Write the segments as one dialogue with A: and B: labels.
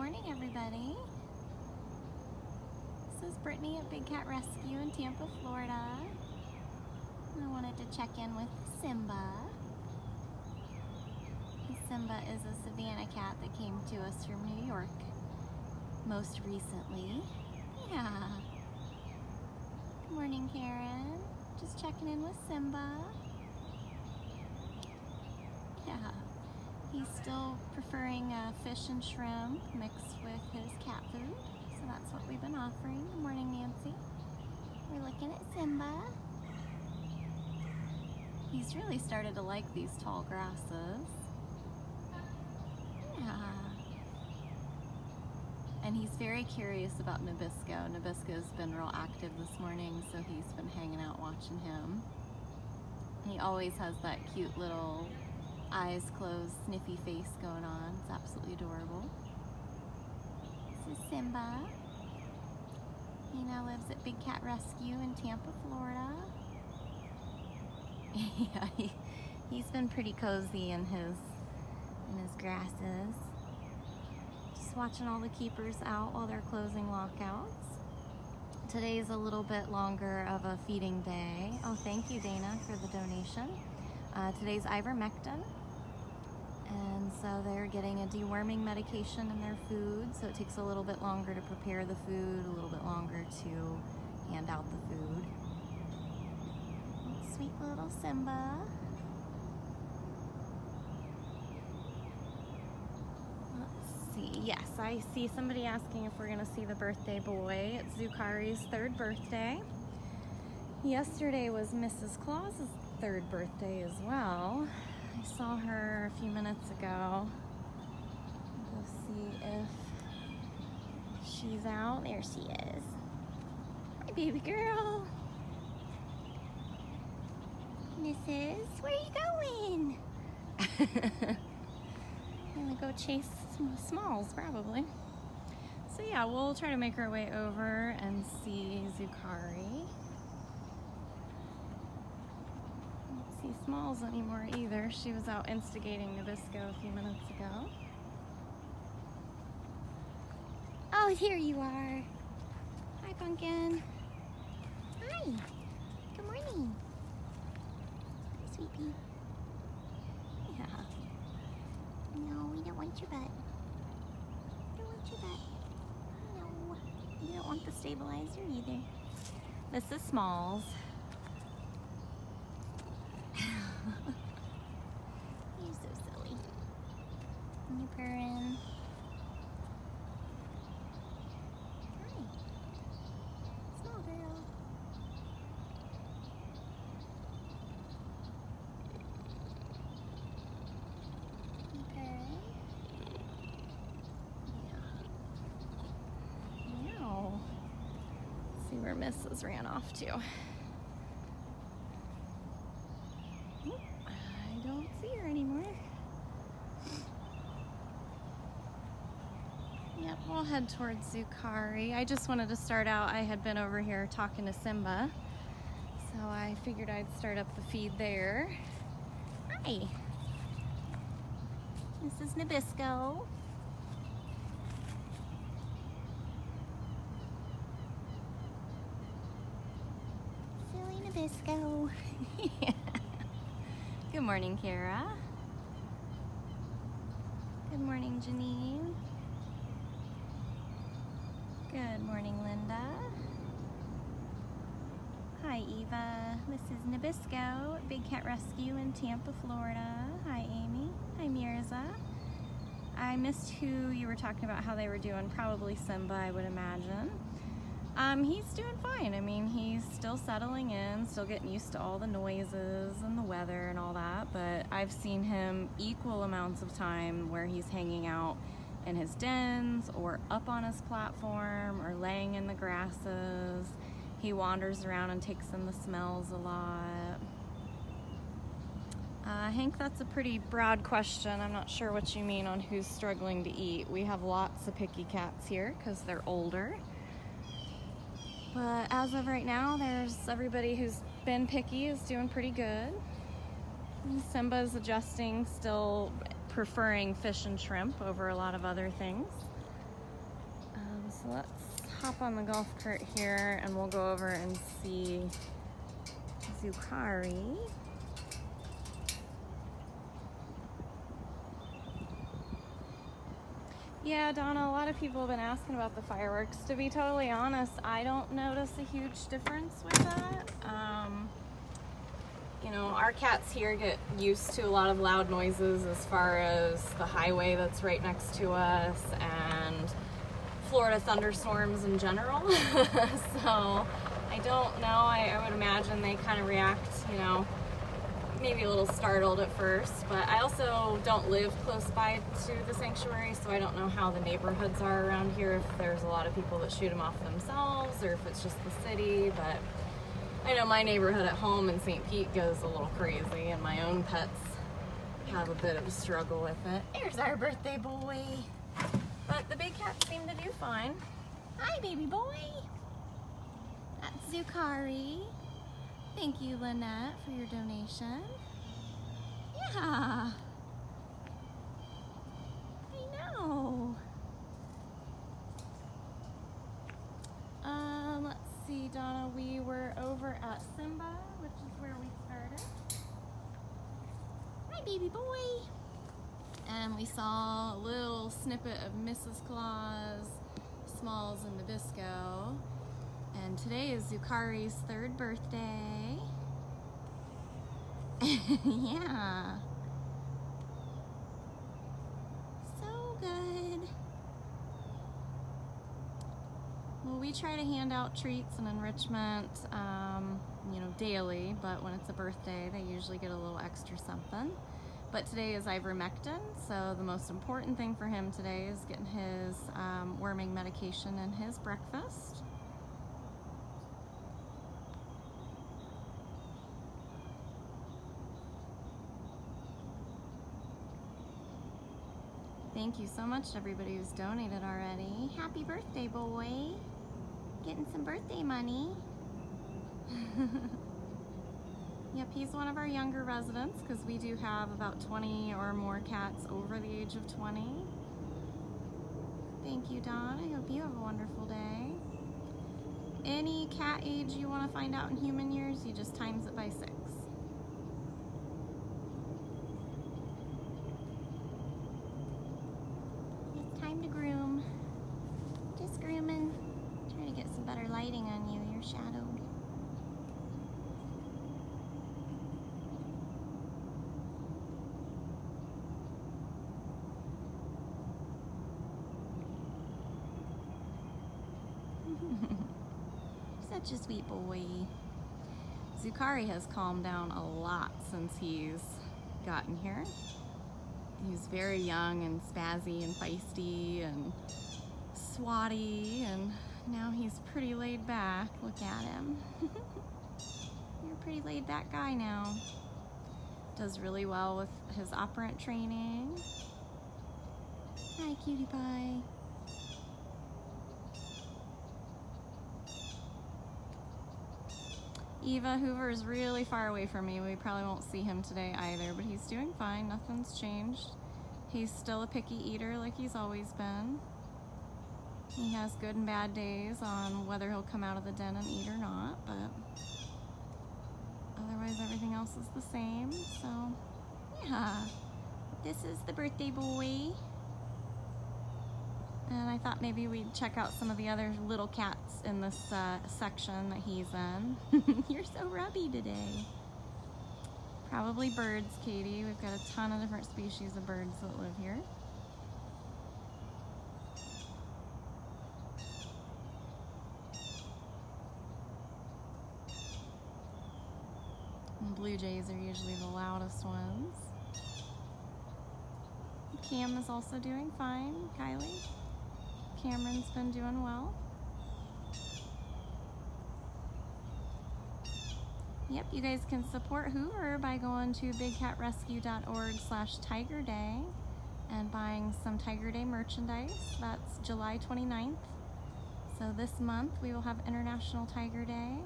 A: morning, everybody. This is Brittany at Big Cat Rescue in Tampa, Florida. I wanted to check in with Simba. Simba is a Savannah cat that came to us from New York most recently. Yeah. Good morning, Karen. Just checking in with Simba. Yeah. He's still preferring fish and shrimp mixed with his cat food, so that's what we've been offering. Good morning, Nancy. We're looking at Simba. He's really started to like these tall grasses. Yeah. And he's very curious about Nabisco. Nabisco's been real active this morning, so he's been hanging out watching him. He always has that cute little eyes closed, sniffy face going on. It's absolutely adorable. This is Simba. He now lives at Big Cat Rescue in Tampa, Florida. Yeah, he's been pretty cozy in his grasses. Just watching all the keepers out while they're closing lockouts. Today's a little bit longer of a feeding day. Oh, thank you, Dana, for the donation. Today's ivermectin, and so they're getting a deworming medication in their food, so it takes a little bit longer to prepare the food, a little bit longer to hand out the food. Sweet little Simba. Let's see. Yes, I see somebody asking if we're going to see the birthday boy. It's Zukari's 3rd birthday. Yesterday was Mrs. Claus's 3rd birthday as well. I saw her a few minutes ago. Let's see if she's out. There she is. Hi, baby girl. Mrs., where are you going? I'm gonna go chase some smalls, probably. So yeah, we'll try to make our way over and see Zukari. Don't see Smalls anymore either. She was out instigating Nabisco a few minutes ago. Oh, here you are. Hi, Pumpkin. Hi. Good morning. Sweet pea. Yeah. No, we don't want your butt. Don't want your butt. No. You don't want the stabilizer either. This is Smalls. You're so silly. You purring. Hi. Small girl. Where Mrs. ran off to. I don't see her anymore. Yep, we'll head towards Zukari. I just wanted to start out, I had been over here talking to Simba, so I figured I'd start up the feed there. Hi. This is Nabisco. Nabisco. Yeah. Good morning, Kara. Good morning, Janine. Good morning, Linda. Hi, Eva. This is Nabisco at Big Cat Rescue in Tampa, Florida. Hi, Amy. Hi, Mirza. I missed who you were talking about, how they were doing. Probably Simba, I would imagine. He's doing fine. I mean, he's still settling in, still getting used to all the noises and the weather and all that, but I've seen him equal amounts of time where he's hanging out in his dens or up on his platform or laying in the grasses. He wanders around and takes in the smells a lot. Hank, that's a pretty broad question. I'm not sure what you mean on who's struggling to eat. We have lots of picky cats here because they're older. But as of right now, there's everybody who's been picky is doing pretty good. Simba's adjusting, still preferring fish and shrimp over a lot of other things. So let's hop on the golf cart here and we'll go over and see Zukari. Yeah, Donna, a lot of people have been asking about the fireworks. To be totally honest, I don't notice a huge difference with that. You know, our cats here get used to a lot of loud noises as far as the highway that's right next to us and Florida thunderstorms in general. So I don't know. I would imagine they kind of react, you know, maybe a little startled at first, but I also don't live close by to the sanctuary, so I don't know how the neighborhoods are around here, if there's a lot of people that shoot them off themselves or if it's just the city. But I know my neighborhood at home in St. Pete goes a little crazy, and my own pets have a bit of a struggle with it. There's our birthday boy. But the big cats seem to do fine. Hi, baby boy. That's Zukari. Thank you, Lynette, for your donation. Yeah. I know. Let's see, Donna, we were over at Simba, which is where we started. Hi, baby boy. And we saw a little snippet of Mrs. Claus, Smalls, and Nabisco. And today is Zukari's 3rd birthday. Yeah. So good. Well, we try to hand out treats and enrichment, you know, daily, but when it's a birthday, they usually get a little extra something. But today is ivermectin, so the most important thing for him today is getting his worming medication and his breakfast. Thank you so much to everybody who's donated already. Happy birthday, boy. Getting some birthday money. Yep, he's one of our younger residents because we do have about 20 or more cats over the age of 20. Thank you, Dawn. I hope you have a wonderful day. Any cat age you want to find out in human years, you just times it by 6. It's time to groom. Just grooming. Trying to get some better lighting on you. You're shadowed. Such a sweet boy. Zukari has calmed down a lot since he's gotten here. He's very young and spazzy and feisty and swatty, and now he's pretty laid back. Look at him. You're a pretty laid back guy now. Does really well with his operant training. Hi, cutie pie. Eva Hoover is really far away from me. We probably won't see him today either, but he's doing fine. Nothing's changed. He's still a picky eater like he's always been. He has good and bad days on whether he'll come out of the den and eat or not, but otherwise everything else is the same. So, yeah. This is the birthday boy. And I thought maybe we'd check out some of the other little cats in this section that he's in. You're so rubby today. Probably birds, Katie. We've got a ton of different species of birds that live here. And blue jays are usually the loudest ones. Cam is also doing fine. Kylie. Cameron's been doing well. Yep, you guys can support Hoover by going to bigcatrescue.org/Tiger Day and buying some Tiger Day merchandise. That's July 29th. So this month we will have International Tiger Day,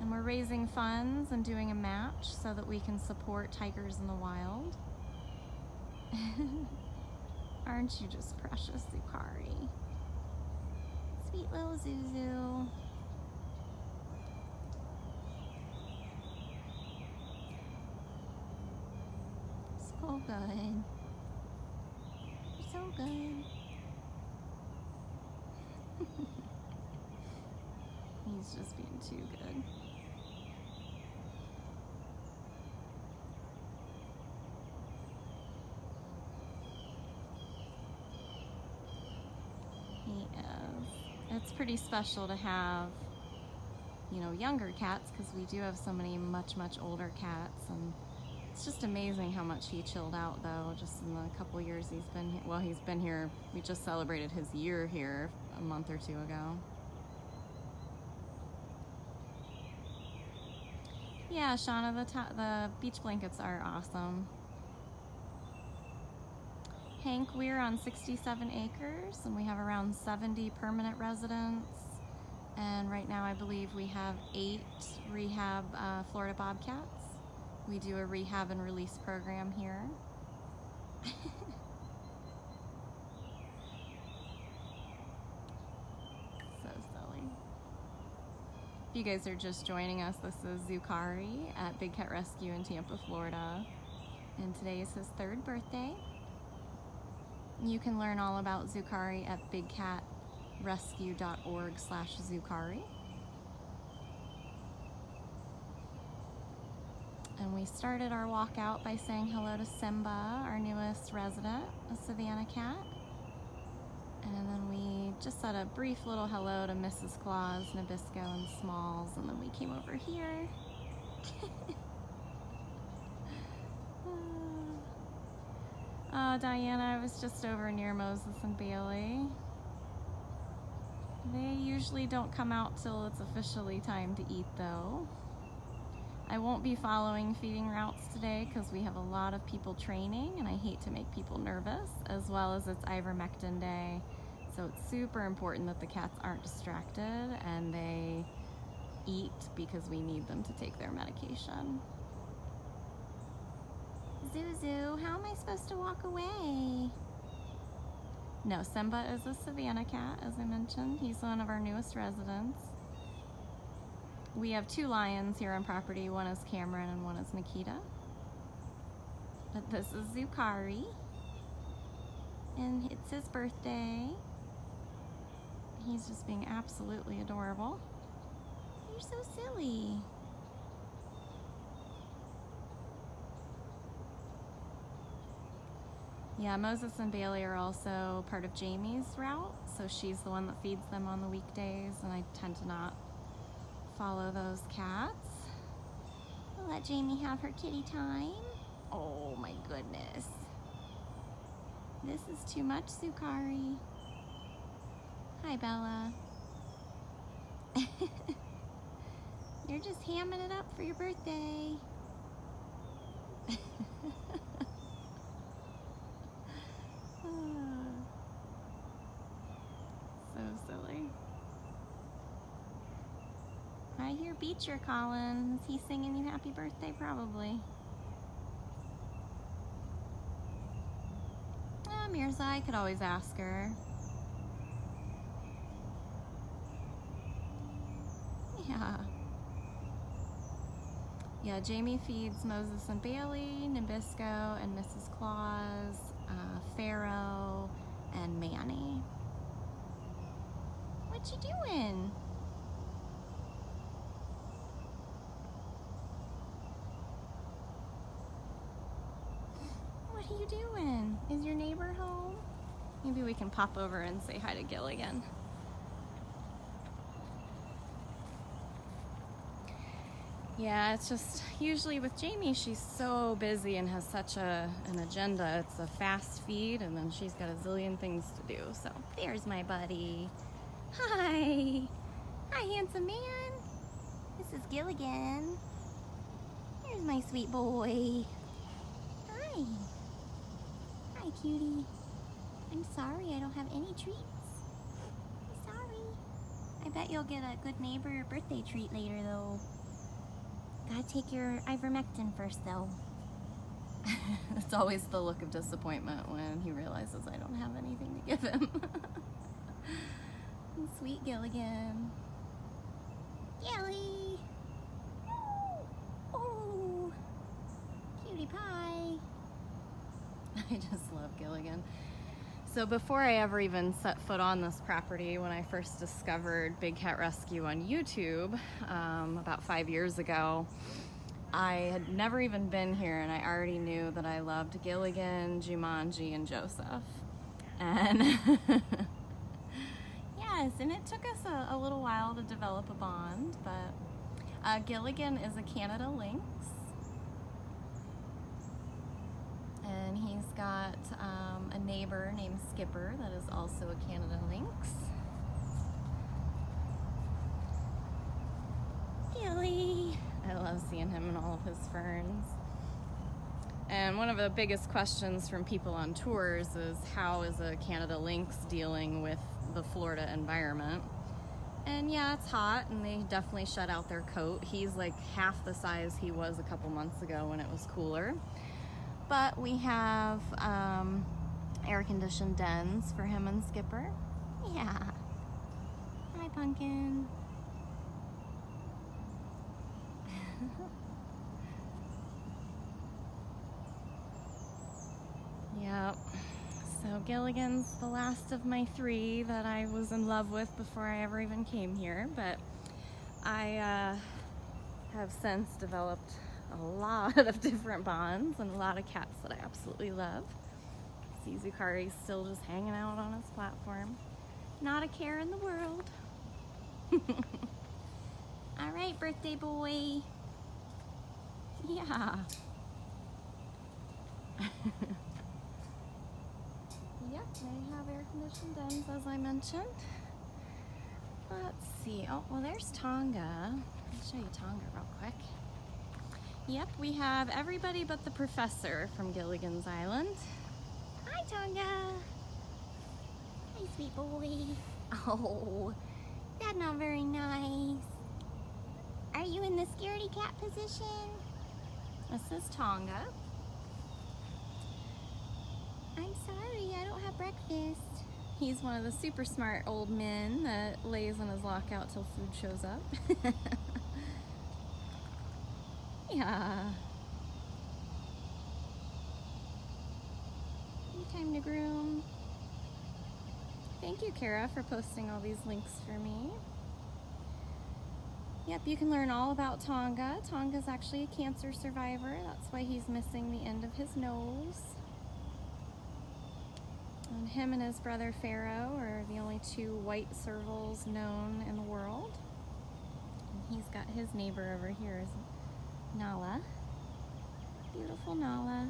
A: and we're raising funds and doing a match so that we can support tigers in the wild. Aren't you just precious, Zukari? Sweet little Zuzu. So good. You're so good. He's just being too good. He is. It's pretty special to have, you know, younger cats, because we do have so many much older cats, and it's just amazing how much he chilled out, though, just in the couple years he's been here. Well, he's been here, we just celebrated his year here a month or two ago. Yeah, Shauna, the beach blankets are awesome. Hank, we're on 67 acres, and we have around 70 permanent residents. And right now I believe we have 8 rehab Florida Bobcats. We do a rehab and release program here. So silly. If you guys are just joining us, this is Zukari at Big Cat Rescue in Tampa, Florida. And today is his 3rd birthday. You can learn all about Zukari at bigcatrescue.org/Zukari. And we started our walkout by saying hello to Simba, our newest resident, a Savannah cat. And then we just said a brief little hello to Mrs. Claus, Nabisco, and Smalls, and then we came over here. Diana, I was just over near Moses and Bailey. They usually don't come out till it's officially time to eat, though. I won't be following feeding routes today because we have a lot of people training, and I hate to make people nervous, as well as it's ivermectin day. So it's super important that the cats aren't distracted and they eat, because we need them to take their medication. Zuzu, how am I supposed to walk away? No, Simba is a Savannah cat, as I mentioned. He's one of our newest residents. We have 2 lions here on property. One is Cameron and one is Nikita. But this is Zukari, and it's his birthday. He's just being absolutely adorable. You're so silly. Yeah, Moses and Bailey are also part of Jamie's route, so she's the one that feeds them on the weekdays, and I tend to not follow those cats. I'll let Jamie have her kitty time. Oh my goodness. This is too much, Zukari. Hi, Bella. You're just hamming it up for your birthday. So silly. I hear Beecher calling. Is he singing you happy birthday? Probably. Mirza, I could always ask her. Yeah, Jamie feeds Moses and Bailey, Nabisco, and Mrs. Claus, Pharaoh, and Manny. What you doing? What are you doing? Is your neighbor home? Maybe we can pop over and say hi to Gil again. Yeah, it's just usually with Jamie, she's so busy and has such an agenda. It's a fast feed, and then she's got a zillion things to do. So there's my buddy. Hi. Hi, handsome man. This is Gil again. Here's my sweet boy. Hi. Hi, cutie. I'm sorry I don't have any treats. I'm sorry. I bet you'll get a good neighbor birthday treat later, though. Gotta take your ivermectin first, though. It's always the look of disappointment when he realizes I don't have anything to give him. And sweet Gilligan. Gilly! Oh! Cutie pie! I just love Gilligan. So before I ever even set foot on this property, when I first discovered Big Cat Rescue on YouTube about 5 years ago, I had never even been here, and I already knew that I loved Gilligan, Jumanji, and Joseph. And yes, and it took us a little while to develop a bond, but Gilligan is a Canada lynx. And he's got a neighbor named Skipper that is also a Canada lynx. Gilly! I love seeing him in all of his ferns. And one of the biggest questions from people on tours is how is a Canada lynx dealing with the Florida environment? And yeah, it's hot and they definitely shut out their coat. He's like half the size he was a couple months ago when it was cooler. But we have air-conditioned dens for him and Skipper. Yeah. Hi, Pumpkin. Yep. So Gilligan's the last of my 3 that I was in love with before I ever even came here. But I have since developed a lot of different bonds and a lot of cats that I absolutely love. See Zukari's still just hanging out on his platform. Not a care in the world. All right, birthday boy. Yeah. Yep, they have air-conditioned dens, as I mentioned. Let's see. Oh, well, there's Tonga. I'll show you Tonga real quick. Yep, we have everybody but the professor from Gilligan's Island. Hi, Tonga. Hi, sweet boy. Oh, that's not very nice. Are you in the scaredy cat position? This is Tonga. I'm sorry, I don't have breakfast. He's one of the super smart old men that lays in his lockout till food shows up. Yeah. Time to groom. Thank you, Kara, for posting all these links for me. Yep, you can learn all about Tonga. Tonga's actually a cancer survivor. That's why he's missing the end of his nose. And him and his brother Pharaoh are the only 2 white servals known in the world. And he's got his neighbor over here, is Nala. Beautiful Nala.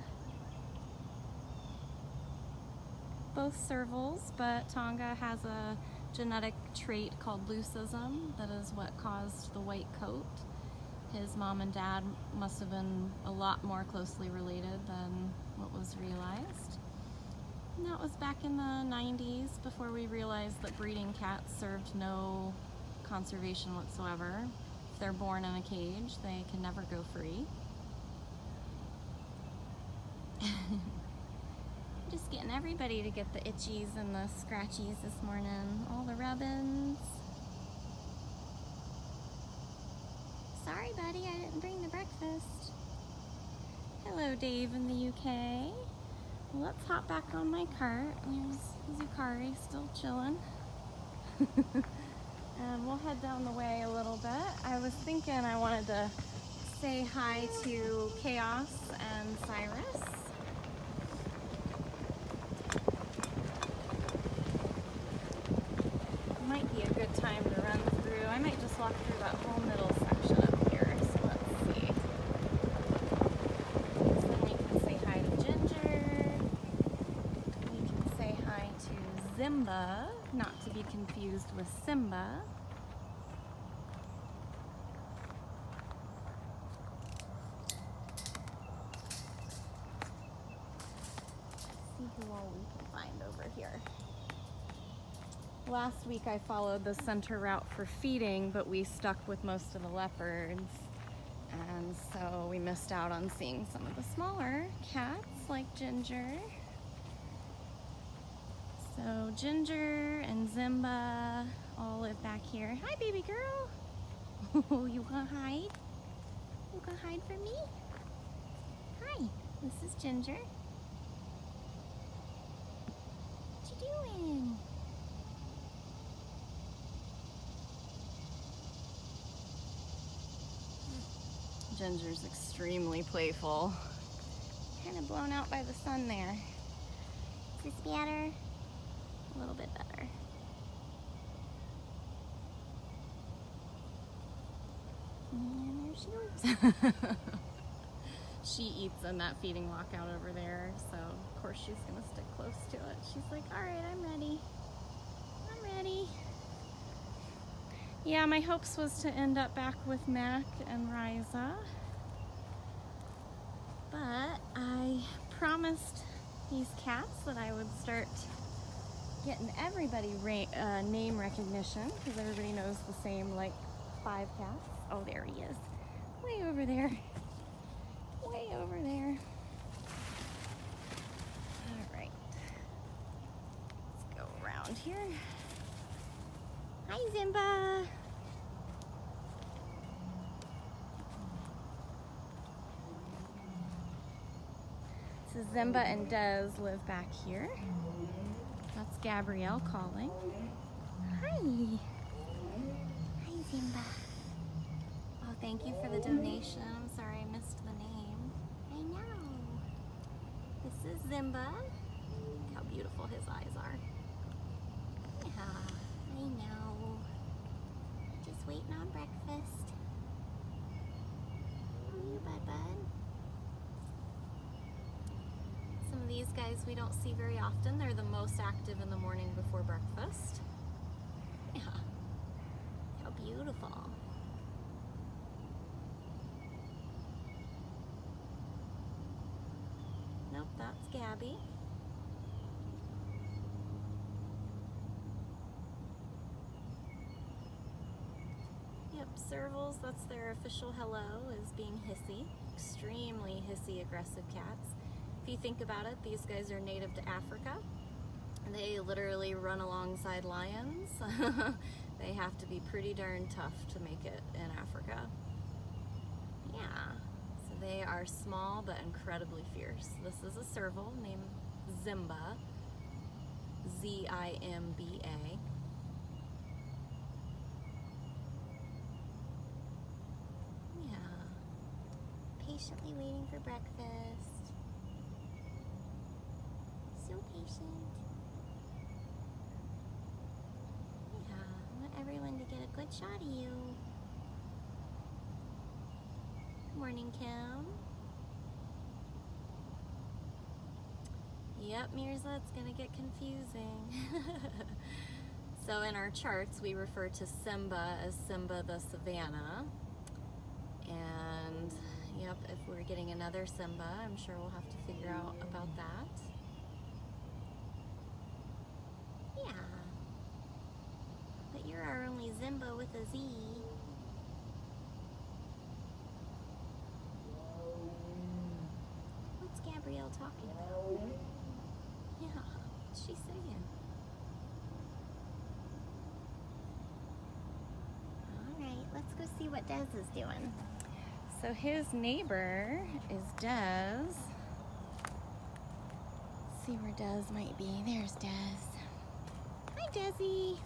A: Both servals, but Tonga has a genetic trait called leucism that is what caused the white coat. His mom and dad must have been a lot more closely related than what was realized. And that was back in the 90s, before we realized that breeding cats served no conservation whatsoever. If they're born in a cage, they can never go free. Just getting everybody to get the itchies and the scratchies this morning. All the rubbins. Sorry, buddy, I didn't bring the breakfast. Hello, Dave in the UK. Let's hop back on my cart. There's Zukari still chilling. And we'll head down the way a little bit. I was thinking I wanted to say hi to Chaos and Cyrus. Might be a good time to run through. I might just walk through that whole middle section up here. So let's see. So then we can say hi to Ginger. We can say hi to Zimba, not to be confused with Simba. See who all we can find over here. Last week I followed the center route for feeding, but we stuck with most of the leopards, and so we missed out on seeing some of the smaller cats like Ginger. So Ginger and Zimba all live back here. Hi, baby girl. Oh, you gonna hide? You gonna hide from me? Hi, this is Ginger. What you doing? Ginger's extremely playful. Kind of blown out by the sun there. Is this better? A little bit better. And there she goes. She eats in that feeding walkout over there, so of course she's gonna stick close to it. She's like, all right, I'm ready. I'm ready. Yeah, my hopes was to end up back with Mac and Riza, but I promised these cats that I would start getting everybody name recognition, because everybody knows the same, like, 5 cats. Oh, there he is. Way over there. Way over there. All right. Let's go around here. Hi, Zimba. So Zimba and Des live back here. That's Gabrielle calling. Hi. Hi, Zimba. Oh, thank you for the donation. I'm sorry I missed the name. I know. This is Zimba. Look how beautiful his eyes are. Yeah, I know. Just waiting on breakfast. How are you, bud? Some of these guys we don't see very often. They're the most active in the morning before breakfast. Yeah. How beautiful. Nope, that's Gabby. Yep, servals, that's their official hello, is being hissy. Extremely hissy, aggressive cats. If you think about it, these guys are native to Africa. They literally run alongside lions. They have to be pretty darn tough to make it in Africa. Yeah, so they are small but incredibly fierce. This is a serval named Zimba, Z-I-M-B-A. Yeah, patiently waiting for breakfast. So patient. Yeah, I want everyone to get a good shot of you. Good morning, Kim. Yep, Mirza, it's gonna get confusing. So in our charts, we refer to Simba as Simba the Savannah. And yep, if we're getting another Simba, I'm sure we'll have to figure out about that. Yeah. But you're our only Zimba with a Z. What's Gabrielle talking about? Yeah, what's she saying? Alright, let's go see what Des is doing. So his neighbor is Des. Let's see where Des might be. There's Des. Hi, Desi.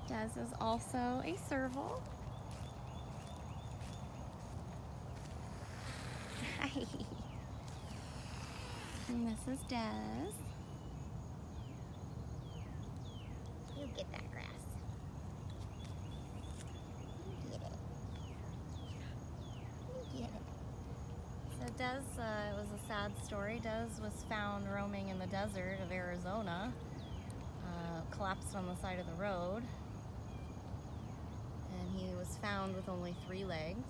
A: Des is also a serval. Hi. And this is Des. You get that grass. You get it. You get it. So Des, it was a sad story. Des was found roaming in the desert of Arizona, collapsed on the side of the road, and he was found with only 3 legs.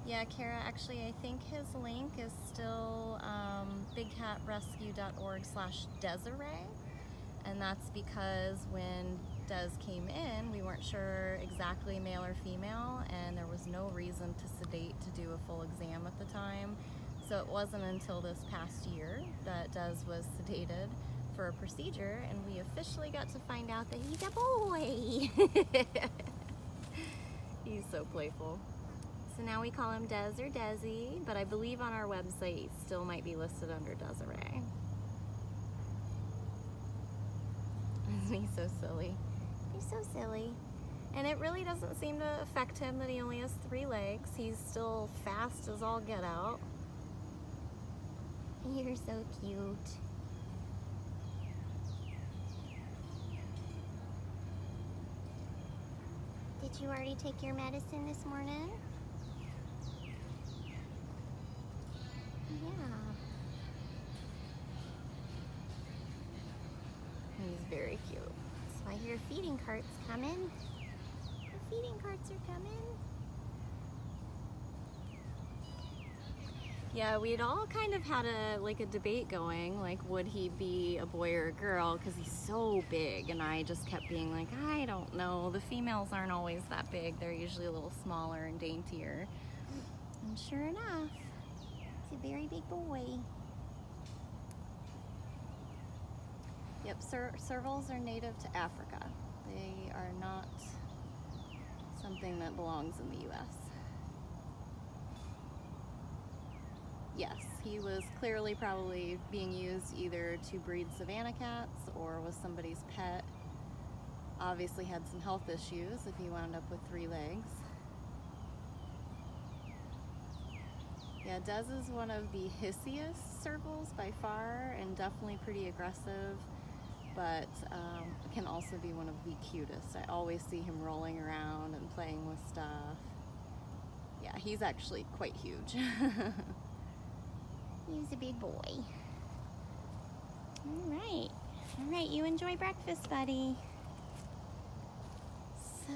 A: Yeah, Kara, actually I think his link is still bigcatrescue.org/Desiree, and that's because when Des came in, we weren't sure exactly male or female, and there was no reason to sedate to do a full exam at the time. So it wasn't until this past year that Des was sedated for a procedure, and we officially got to find out that he's a boy. He's so playful. So now we call him Des or Desi, but I believe on our website he still might be listed under Desiree. Isn't he so silly? He's so silly. And it really doesn't seem to affect him that he only has 3 legs. He's still fast as all get out. You're so cute. Did you already take your medicine this morning? Yeah. He's very cute. So I hear feeding carts coming. The feeding carts are coming. Yeah, we'd all kind of had a debate going, like would he be a boy or a girl, because he's so big, and I just kept being like, I don't know. The females aren't always that big. They're usually a little smaller and daintier. And sure enough, he's a very big boy. Yep, servals are native to Africa. They are not something that belongs in the US. Yes, he was clearly probably being used either to breed savanna cats or was somebody's pet. Obviously had some health issues if he wound up with 3 legs. Yeah, Des is one of the hissiest servals by far, and definitely pretty aggressive, but can also be one of the cutest. I always see him rolling around and playing with stuff. Yeah, he's actually quite huge. He's a big boy. All right, you enjoy breakfast, buddy. So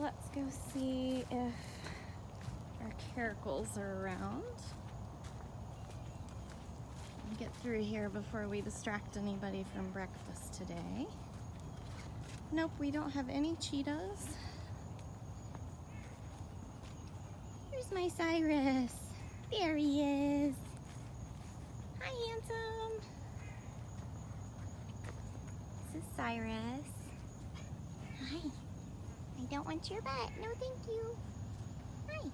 A: let's go see if our caracals are around. Get through here before we distract anybody from breakfast today. Nope, we don't have any cheetahs. Here's my Cyrus. There he is. Hi, handsome. This is Cyrus. Hi. I don't want your butt. No, thank you. Hi.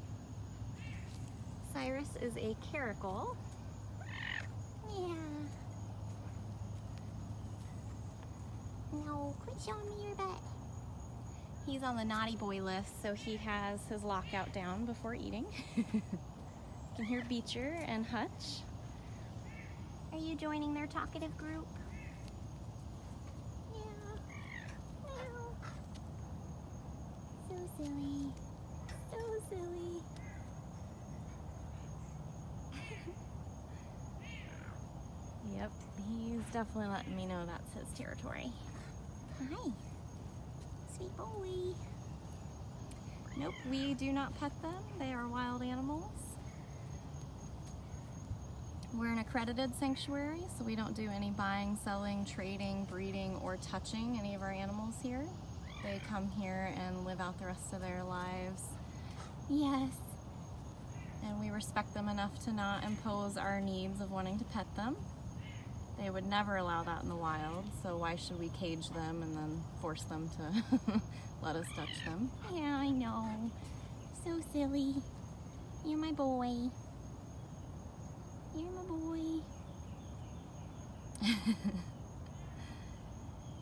A: Cyrus is a caracal. Yeah. No, quit showing me your butt. He's on the naughty boy list, so he has his lockout down before eating. You can hear Beecher and Hutch. Are you joining their talkative group? Yeah. Meow. So silly. So silly. Yep, he's definitely letting me know that's his territory. Hi. Sweet boy. Nope, we do not pet them. They are wild animals. We're an accredited sanctuary, so we don't do any buying, selling, trading, breeding, or touching any of our animals here. They come here and live out the rest of their lives. Yes. And we respect them enough to not impose our needs of wanting to pet them. They would never allow that in the wild, so why should we cage them and then force them to let us touch them? Yeah, I know. So silly. You're my boy. You're my boy.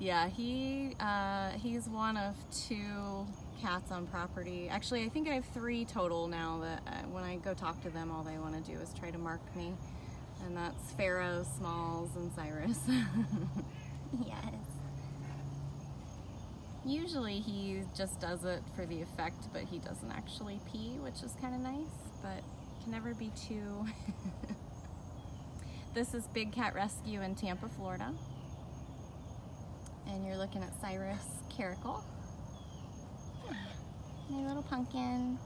A: Yeah, he's one of 2 cats on property. Actually, I think I have 3 total now that when I go talk to them, all they want to do is try to mark me. And that's Pharaoh, Smalls, and Cyrus. Yes. Usually he just does it for the effect, but he doesn't actually pee, which is kind of nice, but can never be too... This is Big Cat Rescue in Tampa, Florida. And you're looking at Cyrus Caracal. My little pumpkin.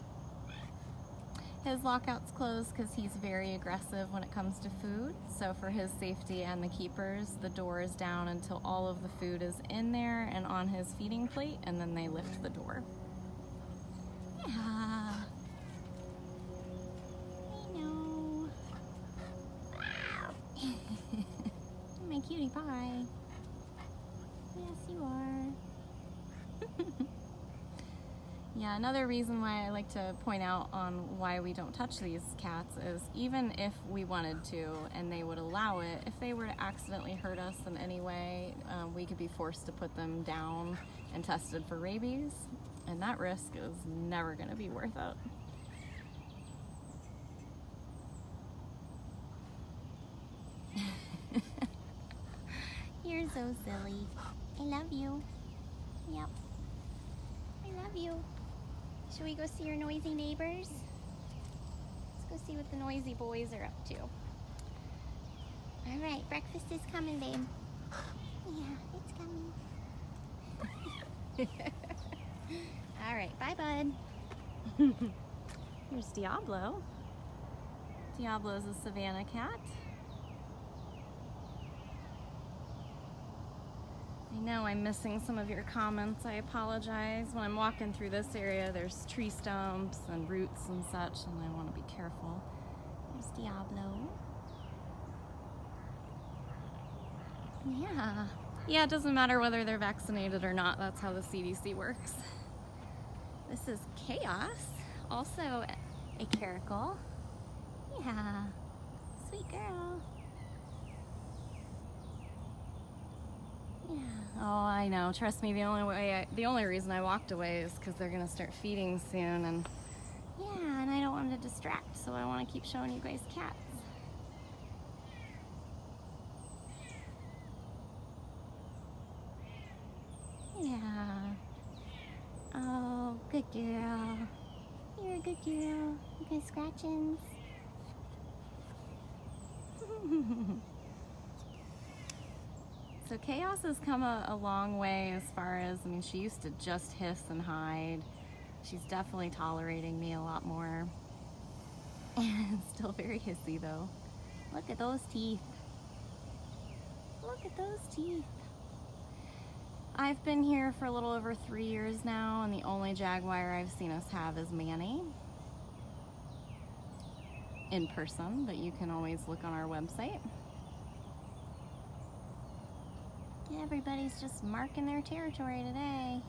A: His lockout's closed because he's very aggressive when it comes to food. So for his safety and the keepers, the door is down until all of the food is in there and on his feeding plate, and then they lift the door. Yeah. I know. Yeah, another reason why I like to point out on why we don't touch these cats is even if we wanted to and they would allow it, if they were to accidentally hurt us in any way, we could be forced to put them down and tested for rabies, and that risk is never going to be worth it. You're so silly. I love you. Yep. I love you. Should we go see your noisy neighbors? Let's go see what the noisy boys are up to. All right, breakfast is coming, babe. Yeah, it's coming. All right, bye, bud. Here's Diablo. Diablo's a Savannah cat. I know I'm missing some of your comments. I apologize. When I'm walking through this area, there's tree stumps and roots and such, and I want to be careful. There's Diablo. Yeah. Yeah, it doesn't matter whether they're vaccinated or not. That's how the CDC works. This is Chaos, also a caracal. Yeah, sweet girl. Yeah. Oh, I know. Trust me, the only reason I walked away is because they're gonna start feeding soon, and yeah, and I don't want to distract, so I want to keep showing you guys cats. Yeah. Oh, good girl. You're a good girl. Good scratchings. So Chaos has come a long way as far as, I mean, she used to just hiss and hide. She's definitely tolerating me a lot more. And still very hissy though. Look at those teeth. Look at those teeth. I've been here for a little over 3 years now, and the only Jaguar I've seen us have is Manny. In person, but you can always look on our website. Everybody's just marking their territory today.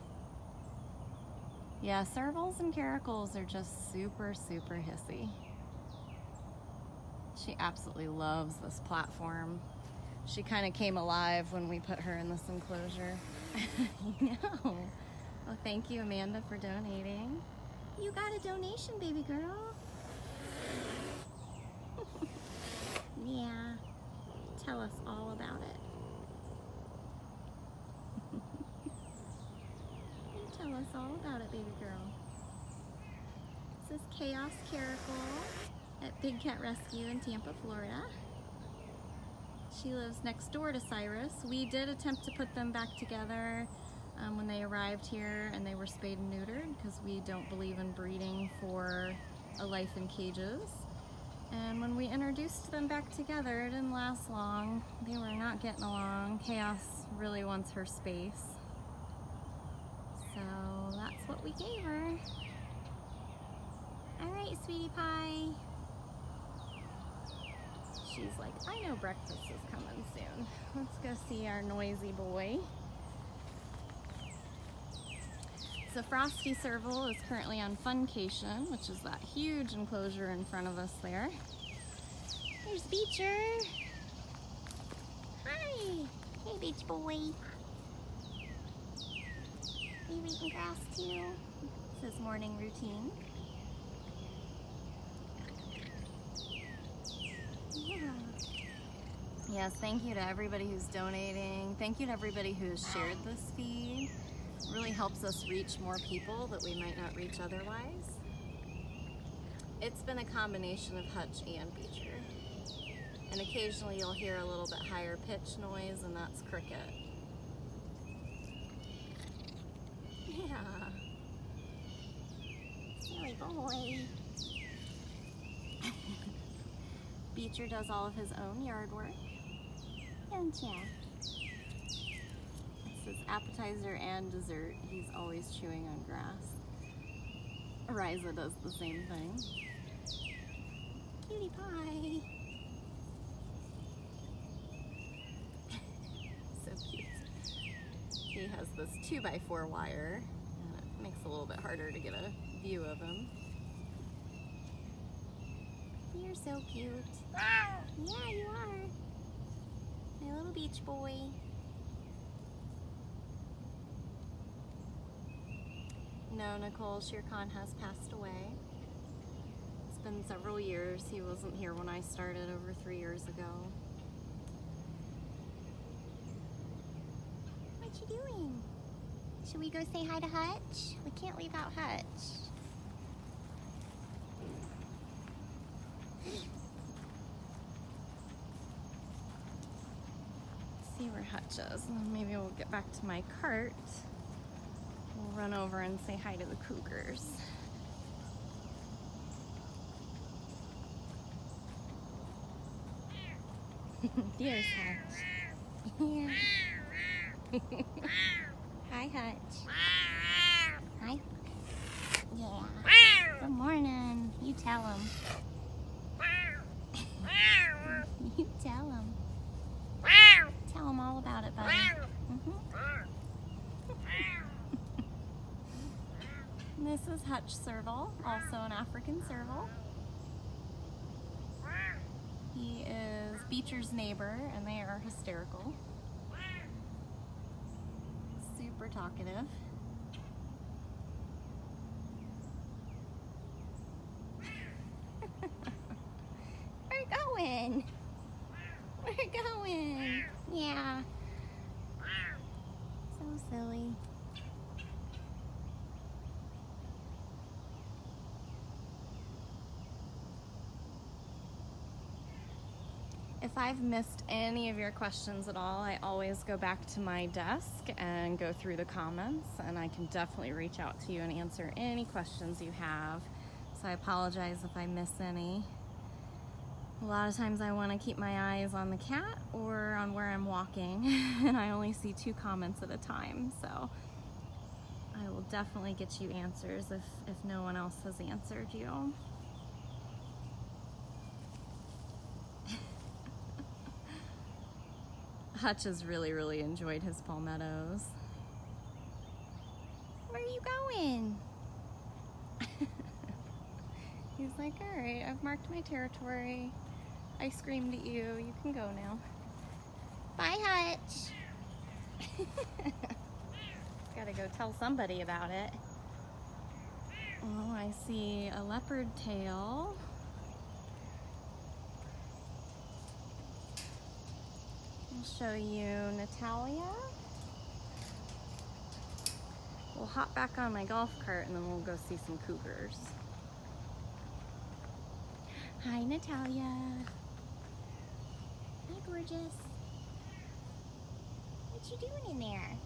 A: Yeah, servals and caracals are just super, super hissy. She absolutely loves this platform. She kind of came alive when we put her in this enclosure. I know. Well, thank you, Amanda, for donating. You got a donation, baby girl. Yeah. Tell us all about it. Tell us all about it, baby girl. This is Chaos Caracal at Big Cat Rescue in Tampa, Florida. She lives next door to Cyrus. We did attempt to put them back together when they arrived here, and they were spayed and neutered because we don't believe in breeding for a life in cages. And when we introduced them back together, it didn't last long. They were not getting along. Chaos really wants her space. So that's what we gave her. All right, sweetie pie. She's like, I know breakfast is coming soon. Let's go see our noisy boy. So Frosty Serval is currently on Funcation, which is that huge enclosure in front of us there. There's Beecher. Hi. Hey, Beach boy. Are you eating grass too? It's his morning routine. Yeah. Yes, thank you to everybody who's donating. Thank you to everybody who's shared this feed. It really helps us reach more people that we might not reach otherwise. It's been a combination of Hutch and Beecher. And occasionally you'll hear a little bit higher pitch noise, and that's Cricket. Yeah. Silly boy. Beecher does all of his own yard work. Don't ya? It's his appetizer and dessert. He's always chewing on grass. Ryza does the same thing. Cutie pie. So cute. He has this 2x4 wire. makes it a little bit harder to get a view of him. You're so cute. Yeah, you are. My little beach boy. No, Nicole, Shere Khan has passed away. It's been several years. He wasn't here when I started over 3 years ago. What you doing? Should we go say hi to Hutch? We can't leave out Hutch. See where Hutch is, and then maybe we'll get back to my cart. We'll run over and say hi to the cougars. There's Hutch. Yeah. Hi, Hutch. Hi. Yeah. Good morning. You tell him. You tell him. Tell him all about it, buddy. This is Hutch Serval, also an African serval. He is Beecher's neighbor, and they are hysterical. Super talkative. We're going. We're going. Yeah. So silly. If I've missed any of your questions at all, I always go back to my desk and go through the comments, and I can definitely reach out to you and answer any questions you have. So I apologize if I miss any. A lot of times I want to keep my eyes on the cat or on where I'm walking, and I only see 2 comments at a time. So I will definitely get you answers if no one else has answered you. Hutch has really enjoyed his palmettos. Where are you going? He's like, all right, I've marked my territory. I screamed at you. You can go now. Bye, Hutch. Gotta go tell somebody about it. Oh, I see a leopard tail. I'll show you Natalia. We'll hop back on my golf cart and then we'll go see some cougars. Hi, Natalia. Hi, gorgeous. What you doing in there?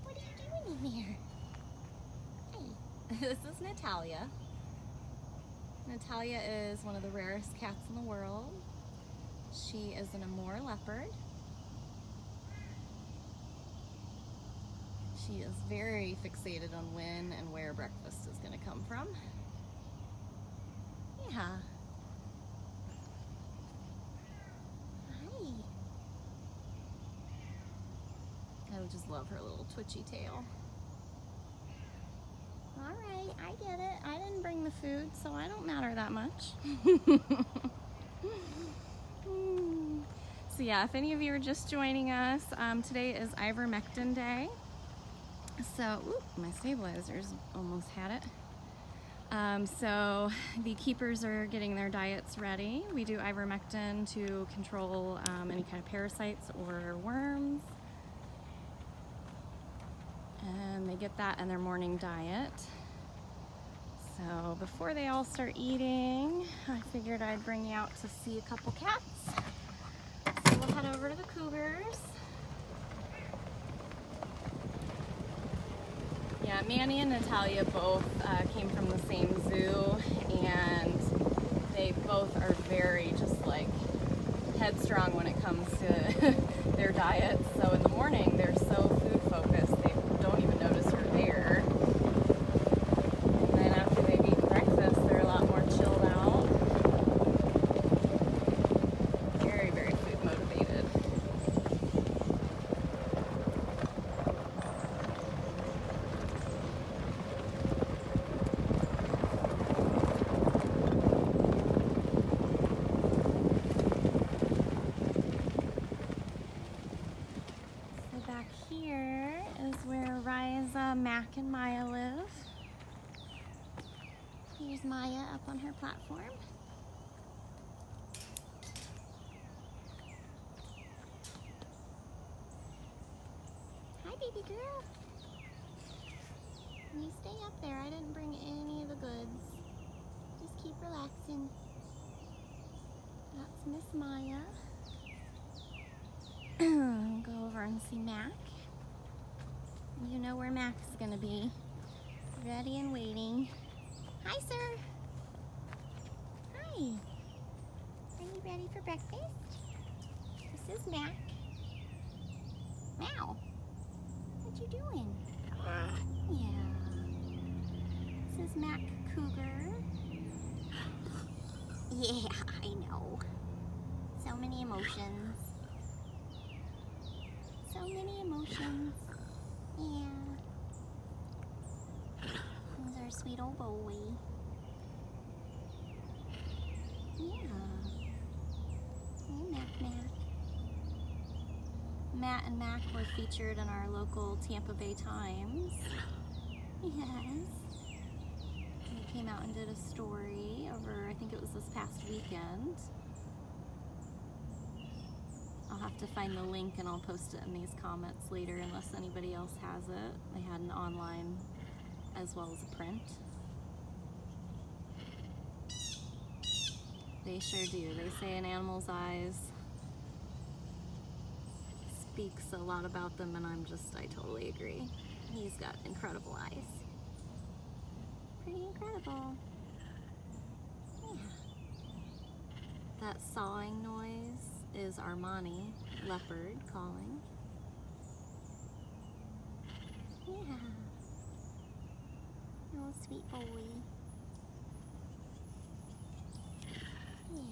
A: What are you doing in there? Hey. This is Natalia. Natalia is one of the rarest cats in the world. She is an Amur leopard. She is very fixated on when and where breakfast is going to come from. Yeah. Hi. I just love her little twitchy tail. All right, I get it. I didn't bring the food, so I don't matter that much. So yeah, if any of you are just joining us, today is ivermectin day. So, my stabilizers almost had it. So the keepers are getting their diets ready. We do ivermectin to control any kind of parasites or worms. And they get that in their morning diet. So before they all start eating, I figured I'd bring you out to see a couple cats. So we'll head over to the cougars. Yeah, Manny and Natalia both came from the same zoo, and they both are very just like headstrong when it comes to their diets. So in the morning, they're so food focused, they don't even notice you're there. And then after they've eaten breakfast, they're a lot more chilled out. Very food motivated. Mac and Maya live. Here's Maya up on her platform. Hi, baby girl. You stay up there. I didn't bring any of the goods. Just keep relaxing. That's Miss Maya. Go over and see Mac. You know where Mac's gonna be. Ready and waiting. Hi, sir. Hi. Are you ready for breakfast? This is Mac. Meow. What you doing? Yeah. This is Mac Cougar. Yeah, I know. So many emotions. So many emotions. Yeah. Here's our sweet old boy. Yeah. Hey, Mac. Matt and Mac were featured in our local Tampa Bay Times. Yes. They came out and did a story over, I think it was this past weekend. I'll have to find the link and I'll post it in these comments later unless anybody else has it. They had an online as well as a print. They sure do. They say an animal's eyes speaks a lot about them, and I totally agree. He's got incredible eyes. Pretty incredible. Yeah. That sawing noise is Armani, leopard, calling. Yeah. Oh, sweet boy. Yeah.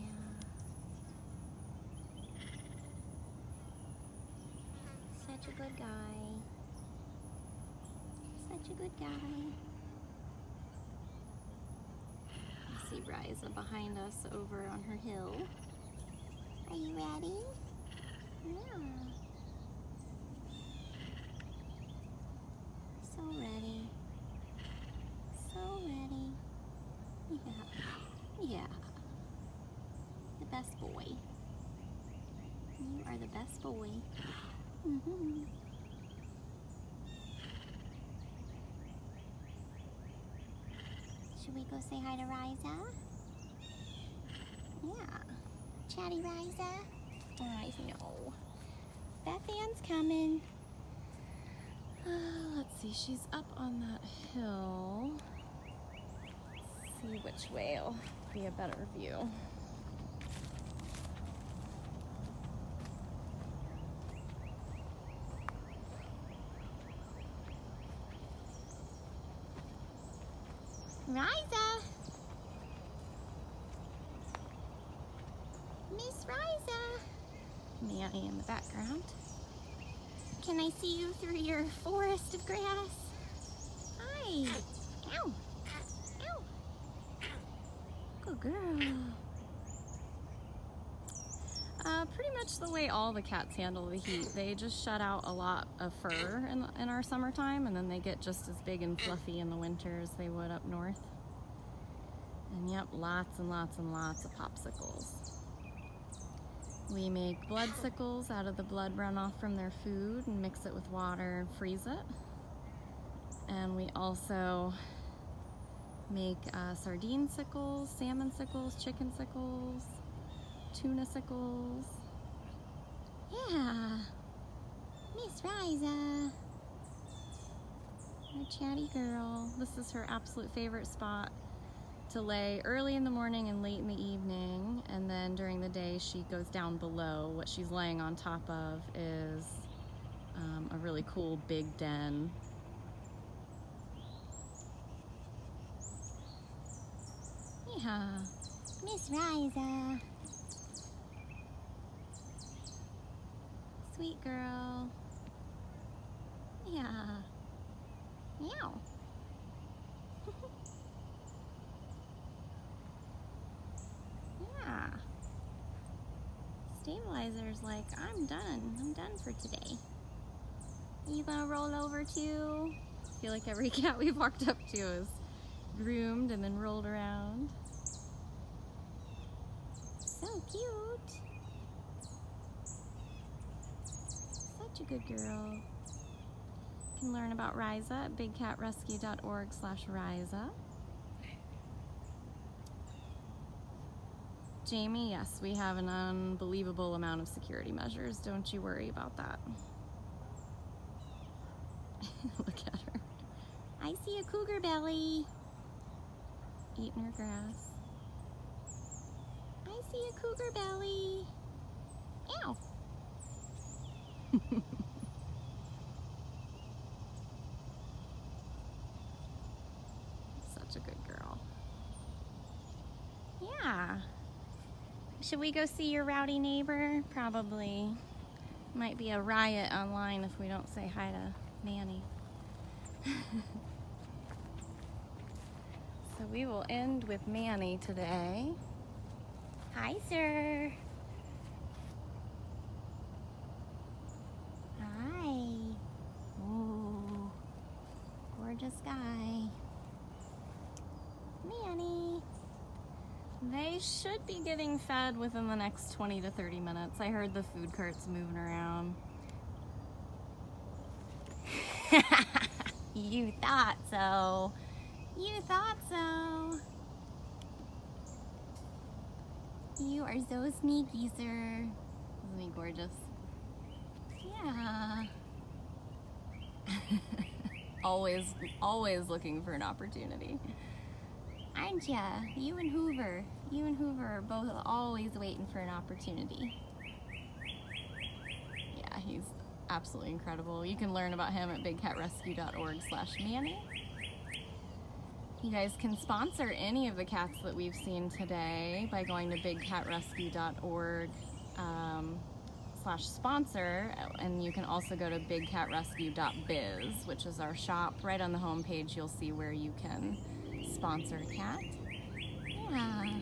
A: Such a good guy. Such a good guy. I see Riza behind us over on her hill. Are you ready? Yeah. So ready. So ready. Yeah. Yeah. The best boy. You are the best boy. Mm-hmm. Should we go say hi to Riza? Yeah. Chatty Riza? Alright, no. That fan's coming. Let's see, she's up on that hill. Let's see which way will be a better view. Riza! Miss Riza! Manny in the background. Can I see you through your forest of grass? Hi! Ow! Ow! Good girl. Pretty much the way all the cats handle the heat. They just shut out a lot of fur in our summertime, and then they get just as big and fluffy in the winter as they would up north. And yep, lots and lots and lots of popsicles. We make blood sickles out of the blood runoff from their food and mix it with water and freeze it. And we also make sardine sickles, salmon sickles, chicken sickles, tuna sickles. Yeah, Miss Riza, our chatty girl. This is her absolute favorite spot to lay early in the morning and late in the evening, and then during the day she goes down below. What she's laying on top of is a really cool big den. Yeah, Miss Riza. Sweet girl. Yeah. Meow. Yeah. Stabilizer's like, I'm done for today. Are you gonna roll over too? feel like every cat we've walked up to is groomed and then rolled around. So cute. Such a good girl. You can learn about Ryza at bigcatrescue.org/Ryza. Jamie, yes, we have an unbelievable amount of security measures. Don't you worry about that. Look at her. I see a cougar belly. Eating her grass. I see a cougar belly. Ow. Such a good girl. Yeah. Should we go see your rowdy neighbor? Probably. Might be a riot online if we don't say hi to Manny. So we will end with Manny today. Hi, sir. Hi. Ooh, gorgeous guy. Manny. They should be getting fed within the next 20 to 30 minutes. I heard the food carts moving around. You thought so. You thought so. You are so sneaky, sir. Isn't he gorgeous? Yeah. always looking for an opportunity. Aren't ya? You and Hoover are both always waiting for an opportunity. Yeah, he's absolutely incredible. You can learn about him at bigcatrescue.org/Manny. You guys can sponsor any of the cats that we've seen today by going to bigcatrescue.org/sponsor, and you can also go to bigcatrescue.biz, which is our shop. Right on the home page, you'll see where you can sponsor a cat. Yeah.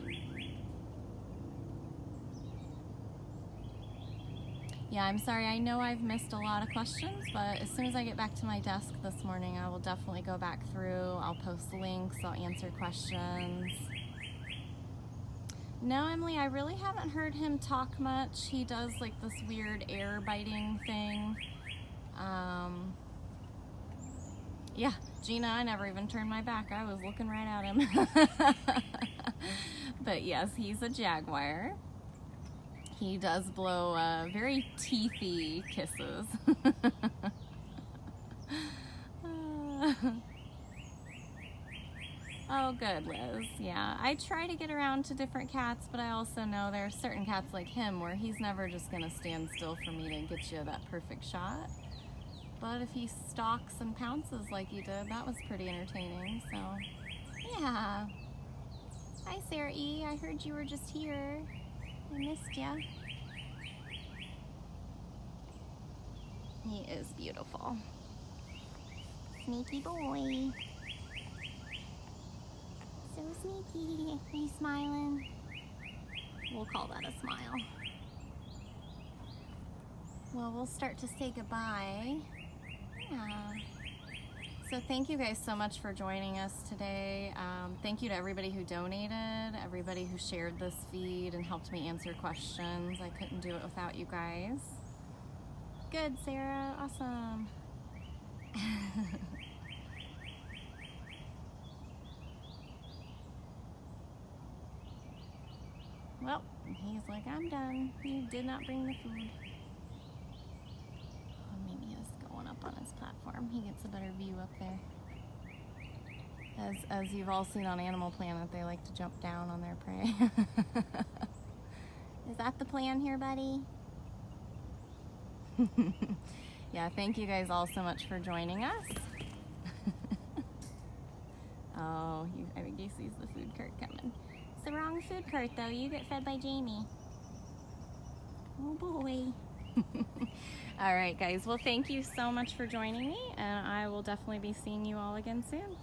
A: Yeah, I'm sorry, I know I've missed a lot of questions, but as soon as I get back to my desk this morning, I will definitely go back through. I'll post links, I'll answer questions. No, Emily, I really haven't heard him talk much. He does like this weird air biting thing. Yeah, Gina, I never even turned my back. I was looking right at him. But yes, he's a jaguar. He does blow very teethy kisses. Oh, good, Liz. Yeah, I try to get around to different cats, but I also know there are certain cats like him where he's never just going to stand still for me to get you that perfect shot. But if he stalks and pounces like you did, that was pretty entertaining, so yeah. Hi, Sarah E. I heard you were just here. I missed ya. He is beautiful. Sneaky boy. So sneaky. Are you smiling? We'll call that a smile. Well, we'll start to say goodbye. Yeah. So thank you guys so much for joining us today. Thank you to everybody who donated, everybody who shared this feed and helped me answer questions. I couldn't do it without you guys. Good, Sarah. Awesome. Well, he's like, I'm done. You did not bring the food. Oh, maybe he's going up on his platform. He gets a better view up there. As you've all seen on Animal Planet, they like to jump down on their prey. Is that the plan here, buddy? Yeah, thank you guys all so much for joining us. Oh, I think he sees the food cart coming. It's the wrong food cart, though. You get fed by Jamie. Oh, boy. All right, guys. Well, thank you so much for joining me, and I will definitely be seeing you all again soon.